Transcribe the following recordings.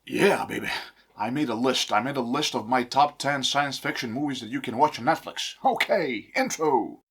Yeah, baby. I made a list. I made a list of my top 10 science fiction movies that you can watch on Netflix. Okay, intro.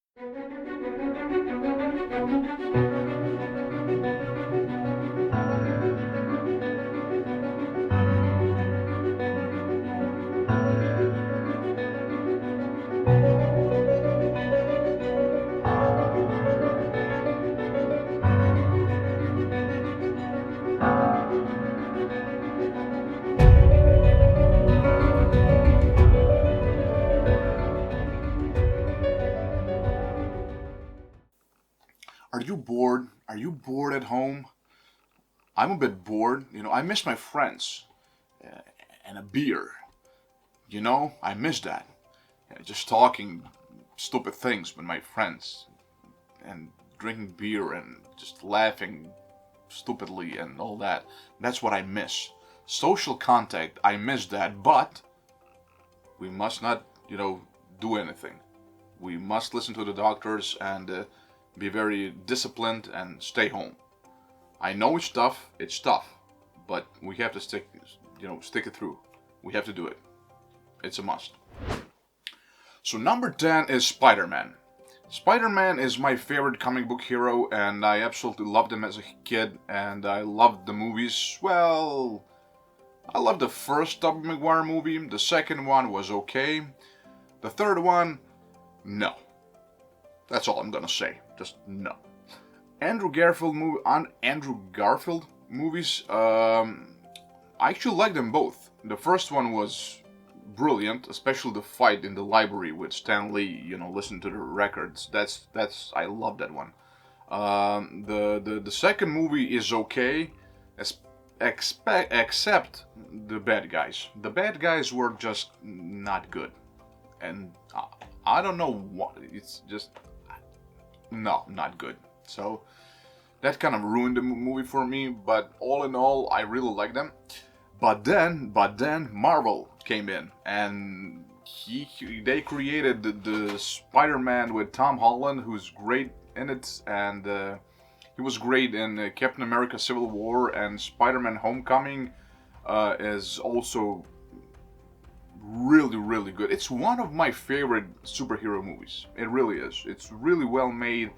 Are you bored? Are you bored at home? I'm a bit bored. I miss my friends and a beer. I miss that. Just talking stupid things with my friends and drinking beer and just laughing stupidly and all that. That's what I miss. Social contact, I miss that, but we must not, do anything. We must listen to the doctors and be very disciplined and stay home. I know it's tough, but we have to stick it through. We have to do it. It's a must. So number 10 is SpiderMan. SpiderMan is my favorite comic book hero, and I absolutely loved him as a kid, and I loved the movies. Well, I loved the first Tobey Maguire movie. The second one was okay. The third one, no. That's all I'm gonna say. Just no. Andrew Garfield movies. I actually like them both. The first one was brilliant, especially the fight in the library with Stan Lee. Listen to the records. That's I love that one. The second movie is okay, except the bad guys. The bad guys were just not good, and I don't know what. It's just no, not good. So that kind of ruined the movie for me. But all in all, I really like them. But then Marvel came in, and they created the Spider-Man with Tom Holland, who's great in it, and he was great in Captain America: Civil War, and Spider-Man: Homecoming is also really, really good. It's one of my favorite superhero movies. It really is. It's really well made,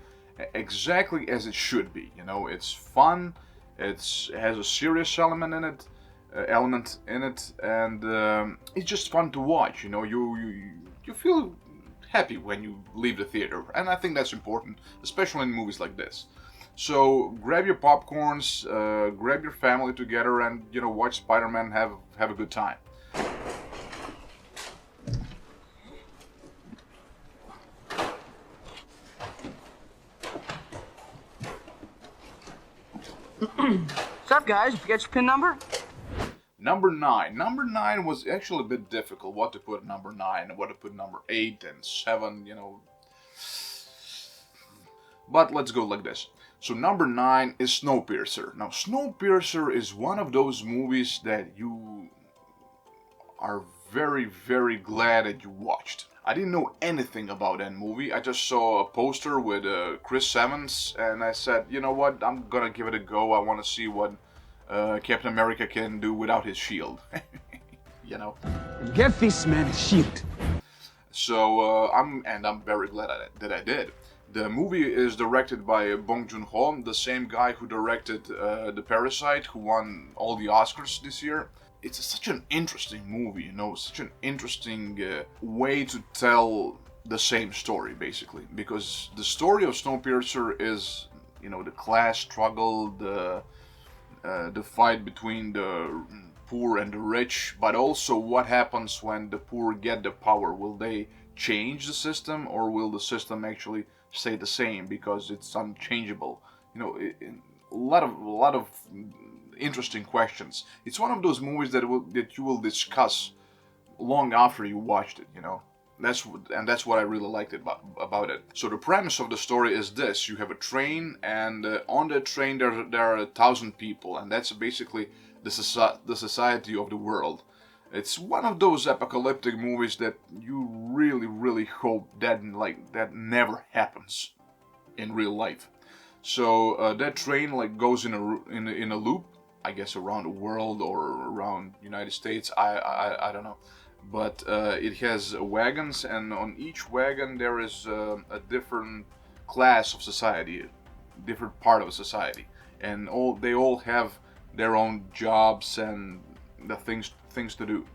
exactly as it should be. It's fun. It has a serious element in it. And it's just fun to watch. You feel happy when you leave the theater, and I think that's important, especially in movies like this. So grab your popcorns, grab your family together, and watch Spider-Man. Have a good time. What's up, guys? You got your pin number? Number 9. Number 9 was actually a bit difficult. What to put number 9 and what to put number 8 and 7, But let's go like this. So number 9 is Snowpiercer. Now, Snowpiercer is one of those movies that you are very, very glad that you watched. I didn't know anything about that movie. I just saw a poster with Chris Evans, and I said, you know what, I'm gonna give it a go. I want to see what Captain America can do without his shield. Get this man a shield. So I'm very glad that I did. The movie is directed by Bong Joon-ho, the same guy who directed The Parasite, who won all the Oscars this year. It's such an interesting movie, such an interesting way to tell the same story, basically. Because the story of Snowpiercer is, the class struggle, the fight between the poor and the rich, but also what happens when the poor get the power. Will they change the system, or will the system actually stay the same because it's unchangeable? A lot of interesting questions. It's one of those movies that you will discuss long after you watched it. That's what I really liked about it. So the premise of the story is this: you have a train, and on that train there are 1,000 people, and that's basically the society of the world. It's one of those apocalyptic movies that you really, really hope that never happens in real life. So that train goes in a loop. I guess around the world or around United States. I don't know. But it has wagons, and on each wagon there is a different class of society, different part of society, and they all have their own jobs and the things to do.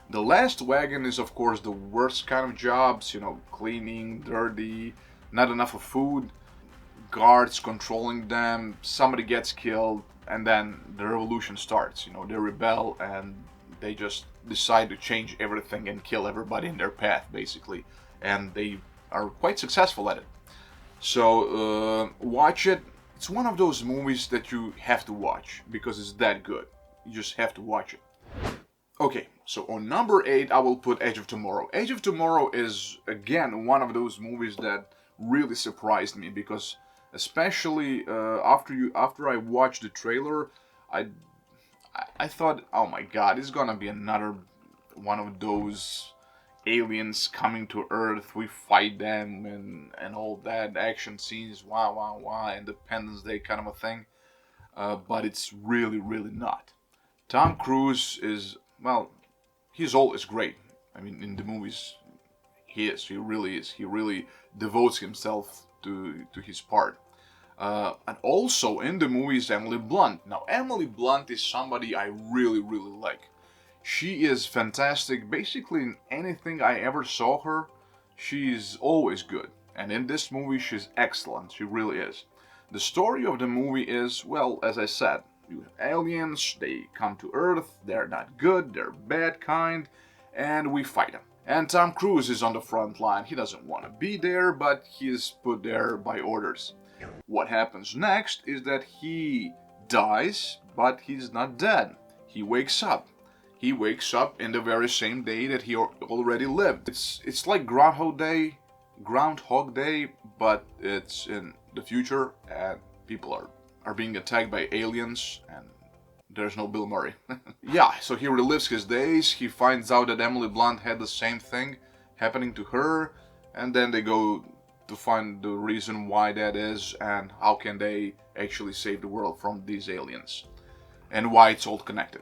The last wagon is of course the worst kind of jobs, cleaning, dirty, not enough of food, guards controlling them, somebody gets killed, and then the revolution starts. They rebel and they just decide to change everything and kill everybody in their path, basically. And they are quite successful at it. So, watch it. It's one of those movies that you have to watch because it's that good. You just have to watch it. Okay, so on number 8, I will put Edge of Tomorrow. Edge of Tomorrow is, again, one of those movies that really surprised me because, especially after I watched the trailer, I thought, oh my god, it's gonna be another one of those aliens coming to Earth, we fight them, and all that, action scenes, wah, Independence Day kind of a thing. But it's really, really not. Tom Cruise is, well, he's always great. I mean, in the movies, he really is. He really devotes himself to his part. And also in the movies, Emily Blunt. Now, Emily Blunt is somebody I really, really like. She is fantastic. Basically, in anything I ever saw her, she's always good. And in this movie, she's excellent. She really is. The story of the movie is, well, as I said, you have aliens, they come to Earth, they're not good, they're bad kind, and we fight them. And Tom Cruise is on the front line. He doesn't want to be there, but he's put there by orders. What happens next is that he dies, but he's not dead. He wakes up. He wakes up in the very same day that he already lived. It's like Groundhog Day, but it's in the future, and people are being attacked by aliens, and there's no Bill Murray. Yeah, so he relives his days. He finds out that Emily Blunt had the same thing happening to her, and then they go to find the reason why that is and how can they actually save the world from these aliens and why it's all connected.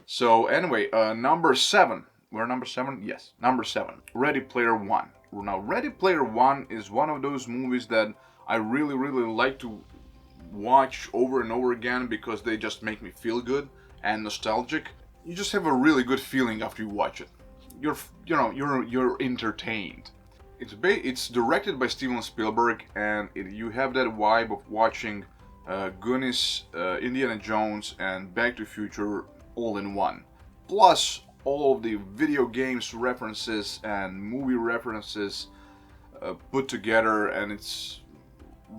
So anyway, number 7. We're number 7? Yes, number 7. Ready Player One. Now, Ready Player One is one of those movies that I really, really like to watch over and over again because they just make me feel good and nostalgic. You just have a really good feeling after you watch it. You're entertained. It's directed by Steven Spielberg, and you have that vibe of watching Goonies, Indiana Jones, and Back to the Future all in one. Plus all of the video games references and movie references put together, and it's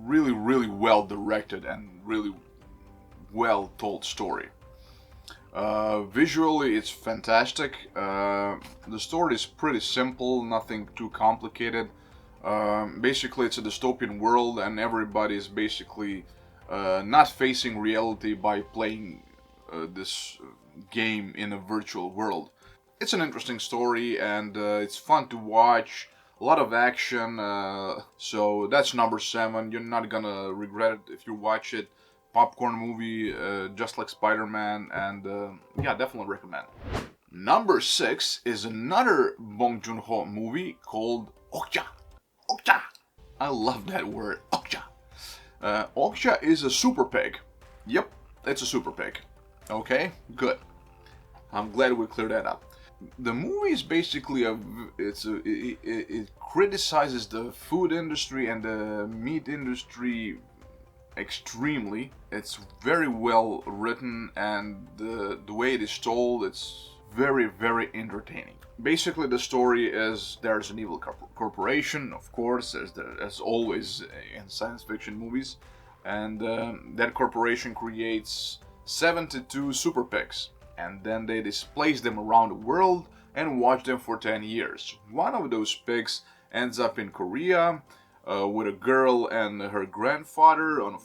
really, really well directed and really well told story. Visually, it's fantastic. The story is pretty simple, nothing too complicated. Basically, it's a dystopian world, and everybody is basically not facing reality by playing this game in a virtual world. It's an interesting story, and it's fun to watch. A lot of action, so that's number 7. You're not gonna regret it if you watch it. Popcorn movie, just like SpiderMan, and yeah, definitely recommend. Number 6 is another Bong Joon-ho movie called Okja. Okja! I love that word, Okja. Okja is a super pig. Yep, it's a super pig. Okay, good. I'm glad we cleared that up. The movie is basically it criticizes the food industry and the meat industry extremely. It's very well written, and the way it is told, it's very, very entertaining. Basically, the story is there's an evil corporation, of course, as always in science fiction movies, and that corporation creates 72 super pigs, and then they displace them around the world and watch them for 10 years. One of those pigs ends up in Korea with a girl and her grandfather on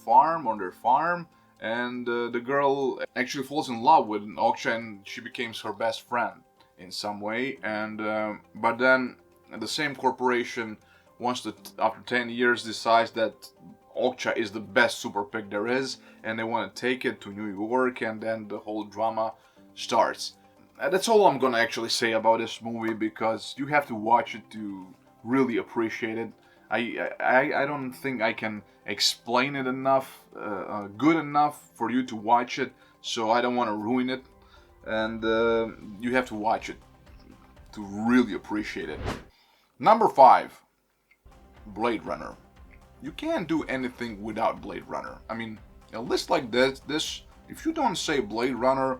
their farm, and the girl actually falls in love with Okja, and she becomes her best friend in some way. And but then the same corporation after 10 years decides that Okja is the best super pick there is, and they want to take it to New York, and then the whole drama starts. That's all I'm gonna actually say about this movie, because you have to watch it to really appreciate it. I don't think I can explain it enough, good enough for you to watch it, so I don't want to ruin it, and you have to watch it to really appreciate it. Number 5, Blade Runner. You can't do anything without Blade Runner. I mean, a list like this, if you don't say Blade Runner,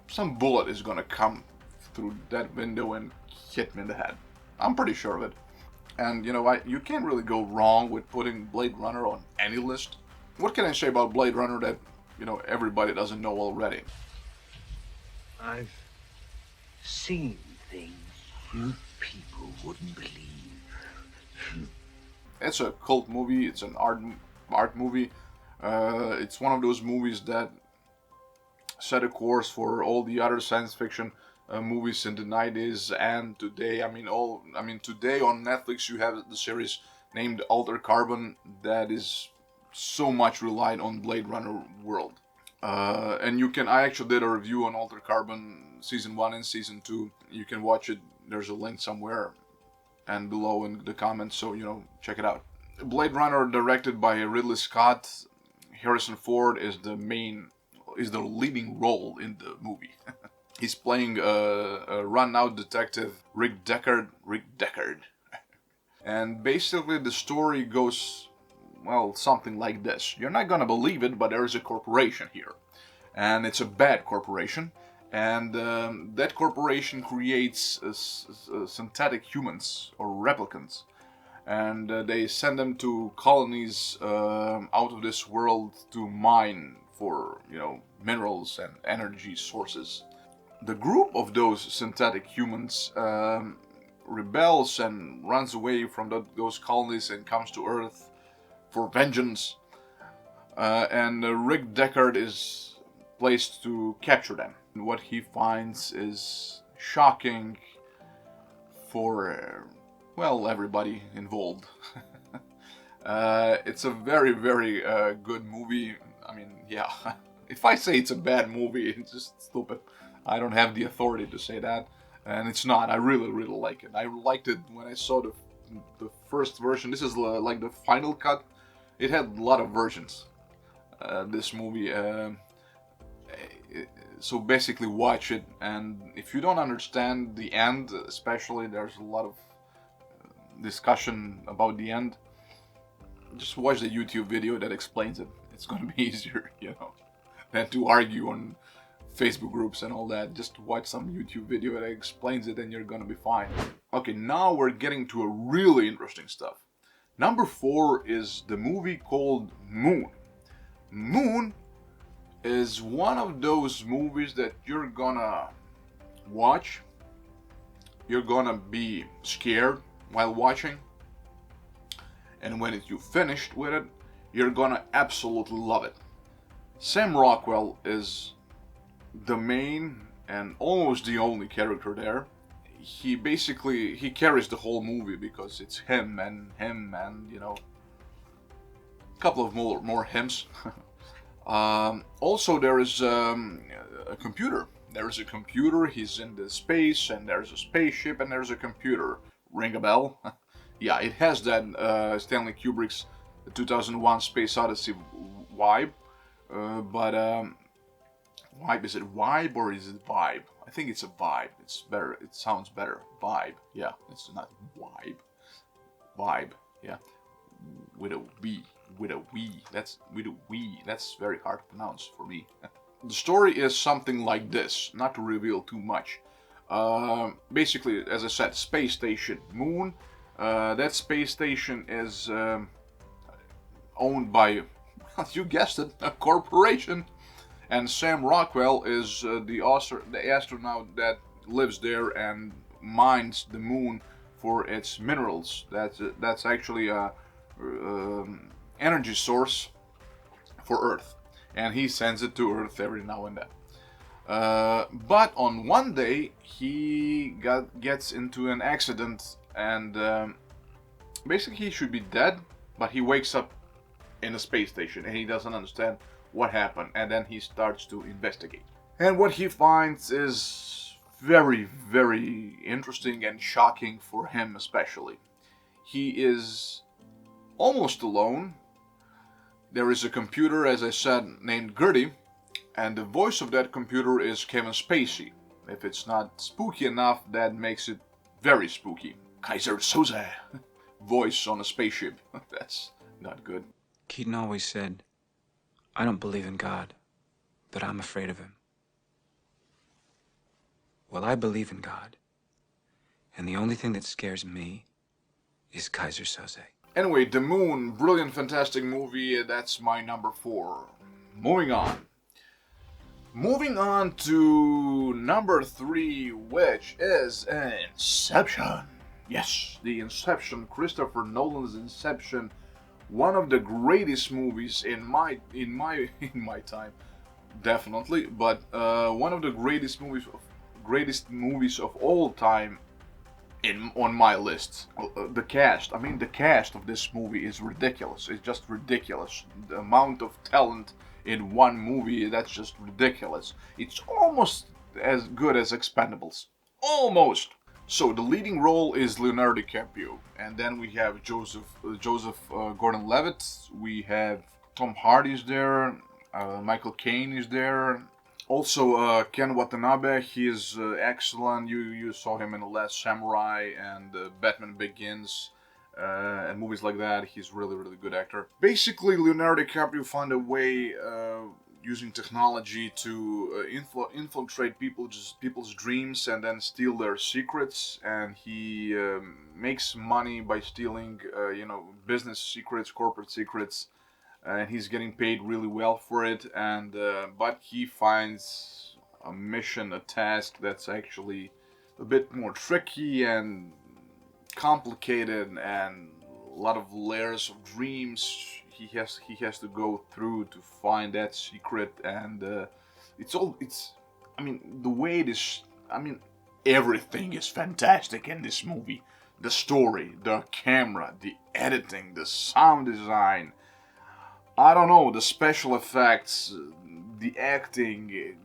some bullet is gonna come through that window and hit me in the head. I'm pretty sure of it. And you know, you can't really go wrong with putting Blade Runner on any list. What can I say about Blade Runner that, you know, everybody doesn't know already? I've seen things you people wouldn't believe. It's a cult movie. It's an art movie. It's one of those movies that set a course for all the other science fiction movies in the 90s and today. I mean, today on Netflix you have the series named Altered Carbon that is so much relied on Blade Runner world. And I actually did a review on Altered Carbon season 1 and season 2. You can watch it. There's a link somewhere and below in the comments, so you know, check it out. Blade Runner, directed by Ridley Scott. Harrison Ford is the leading role in the movie. He's playing a run-out detective, Rick Deckard. And basically the story goes, well, something like this. You're not gonna believe it, but there is a corporation here. And it's a bad corporation. And that corporation creates synthetic humans, or replicants. And they send them to colonies out of this world to mine for, you know, minerals and energy sources. The group of those synthetic humans rebels and runs away from those colonies and comes to Earth for vengeance. And Rick Deckard is placed to capture them. And what he finds is shocking for, well, everybody involved. It's a very, very good movie. I mean, yeah. If I say it's a bad movie, it's just stupid. I don't have the authority to say that. And it's not. I really, really like it. I liked it when I saw the first version. This is like the final cut. It had a lot of versions, this movie. So basically watch it, and if you don't understand the end, especially, there's a lot of discussion about the end, just watch the YouTube video that explains it. It's gonna be easier, you know, than to argue on Facebook groups and all that. Just watch some YouTube video that explains it and you're gonna be fine. Okay, now we're getting to a really interesting stuff. Number 4 is the movie called Moon. Moon is one of those movies that you're gonna watch. You're gonna be scared while watching. And when you're finished with it, you're gonna absolutely love it. Sam Rockwell is the main and almost the only character there. He carries the whole movie because it's him and you know, a couple of more hims. Also, there is a computer. There is a computer. He's in the space, and there's a spaceship, and there's a computer. Ring a bell? Yeah, it has that Stanley Kubrick's 2001 Space Odyssey vibe. But vibe, is it vibe or is it vibe? I think it's a vibe. It's better. It sounds better. Vibe. Yeah, it's not vibe. Vibe. Yeah, with a V. With a we. That's very hard to pronounce for me. The story is something like this, not to reveal too much. Basically, as I said, space station Moon. That space station is owned by, you guessed it, a corporation. And Sam Rockwell is the astronaut that lives there and mines the moon for its minerals. That's actually a energy source for Earth, and he sends it to Earth every now and then. But on one day he gets into an accident, and basically he should be dead, but he wakes up in a space station and he doesn't understand what happened, and then he starts to investigate. And what he finds is very, very interesting and shocking for him especially. He is almost alone. There is a computer, as I said, named Gertie, and the voice of that computer is Kevin Spacey. If it's not spooky enough, that makes it very spooky. Kaiser Soze voice on a spaceship. That's not good. Keaton always said, I don't believe in God, but I'm afraid of him. Well, I believe in God, and the only thing that scares me is Kaiser Soze. Anyway, The Moon, brilliant, fantastic movie. That's my number 4. Moving on. Moving on to number 3, which is Inception. Yes, the Inception, Christopher Nolan's Inception, one of the greatest movies in my time, definitely. But one of the greatest movies of all time. On my list. The cast of this movie is ridiculous. It's just ridiculous. The amount of talent in one movie, that's just ridiculous. It's almost as good as Expendables. Almost! So the leading role is Leonardo DiCaprio. And then we have Joseph Gordon-Levitt. We have Tom Hardy's there. Michael Caine is there. Also, Ken Watanabe, he is excellent. You saw him in The Last Samurai and Batman Begins and movies like that. He's really, really good actor. Basically, Leonardo DiCaprio found a way using technology to infiltrate people's dreams and then steal their secrets. And he makes money by stealing, business secrets, corporate secrets. And he's getting paid really well for it, and but he finds a mission, a task that's actually a bit more tricky and complicated, and a lot of layers of dreams he has to go through to find that secret. And the way it is, everything is fantastic in this movie. The story, the camera, the editing, the sound design. I don't know, the special effects, the acting,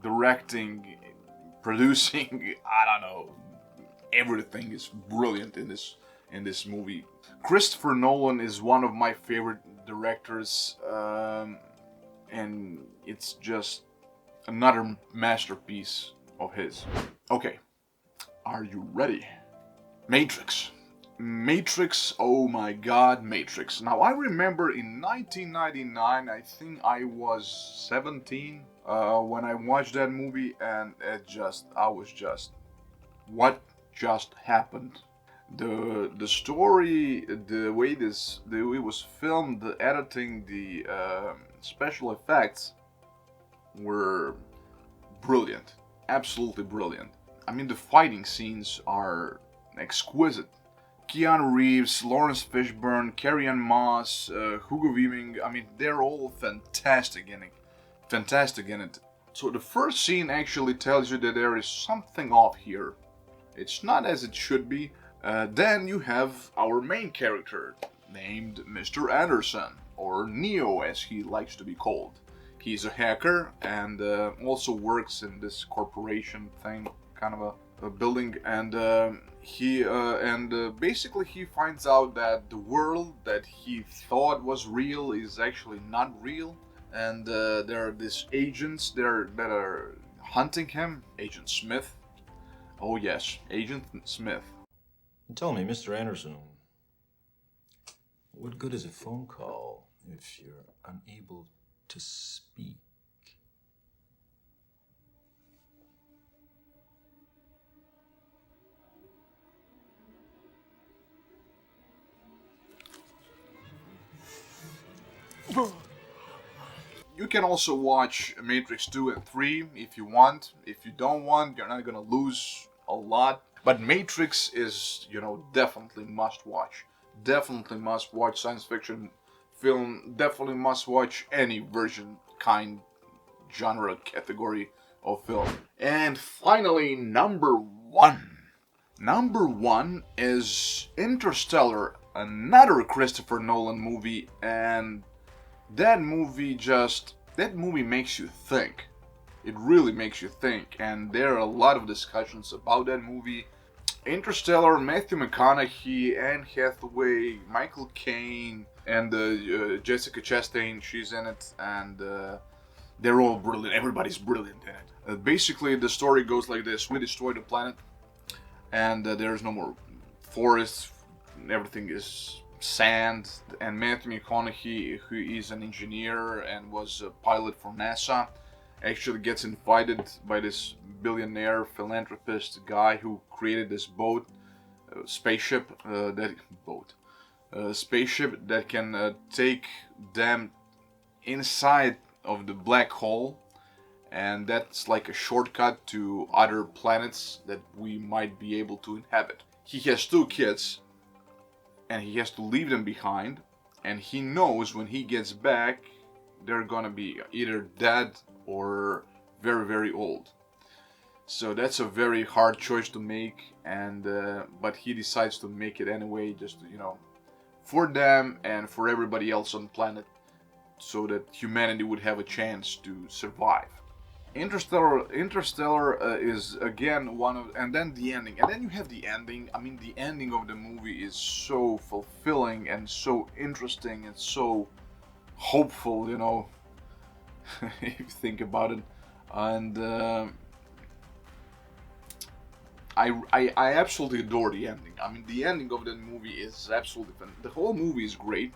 directing, producing, I don't know. Everything is brilliant in this movie. Christopher Nolan is one of my favorite directors, and it's just another masterpiece of his. Okay, are you ready? Matrix, oh my god, Matrix. Now, I remember in 1999, I think I was 17 when I watched that movie, and what just happened? The story, the way it was filmed, the editing, the special effects were brilliant, absolutely brilliant. The fighting scenes are exquisite. Keanu Reeves, Lawrence Fishburne, Carrie-Anne Moss, Hugo Weaving, they're all fantastic in it. So the first scene actually tells you that there is something off here. It's not as it should be. Then you have our main character, named Mr. Anderson, or Neo as he likes to be called. He's a hacker and also works in this corporation thing, kind of a building, and basically he finds out that the world that he thought was real is actually not real, and there are these agents that are hunting him. Agent Smith. Oh yes, Agent Smith. Tell me, Mr. Anderson, what good is a phone call if you're unable to speak? You can also watch Matrix 2 and 3 if you want. If you don't want, you're not gonna lose a lot. But Matrix is, definitely must watch. Definitely must watch science fiction film. Definitely must watch any version, kind, genre, category of film. And finally, number 1. Number 1 is Interstellar. another Christopher Nolan movie, and that movie makes you think. It really makes you think, and there are a lot of discussions about that movie. Interstellar, Matthew McConaughey, Anne Hathaway, Michael Caine, and Jessica Chastain, she's in it, and they're all brilliant. Everybody's brilliant in it. Basically, the story goes like this: we destroy the planet, and there's no more forests. Everything is sand. And Matthew McConaughey, who is an engineer and was a pilot for NASA, actually gets invited by this billionaire philanthropist guy who created this spaceship that can take them inside of the black hole, and that's like a shortcut to other planets that we might be able to inhabit. He has 2 kids, and he has to leave them behind, and he knows when he gets back they're gonna be either dead or very, very old. So that's a very hard choice to make, and but he decides to make it anyway, just for them and for everybody else on the planet, so that humanity would have a chance to survive. Interstellar is again one of, and then the ending, and then you have the ending. I mean, the ending of the movie is so fulfilling and so interesting and so hopeful, if you think about it. And I absolutely adore the ending. I mean, the ending of the movie is absolutely fun. The whole movie is great,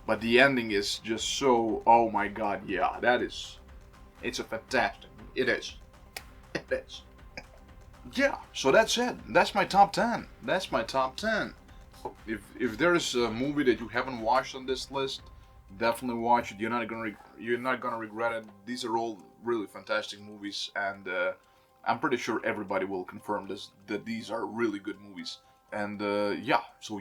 but the ending is just so, oh my god, yeah, it's a fantastic. It is. Yeah, so that's it. That's my top 10. If there's a movie that you haven't watched on this list, definitely watch it. You're not gonna regret it. These are all really fantastic movies, and I'm pretty sure everybody will confirm that these are really good movies. And yeah, so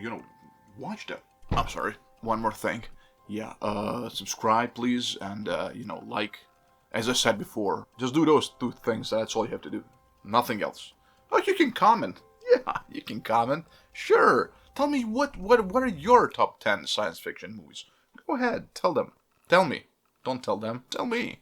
watch them. I'm sorry. One more thing. Yeah, subscribe please, and like. As I said before, just do those 2 things. That's all you have to do. Nothing else. Oh, you can comment. Yeah, you can comment. Sure. Tell me what are your top 10 science fiction movies? Go ahead. Tell them. Tell me. Don't tell them. Tell me.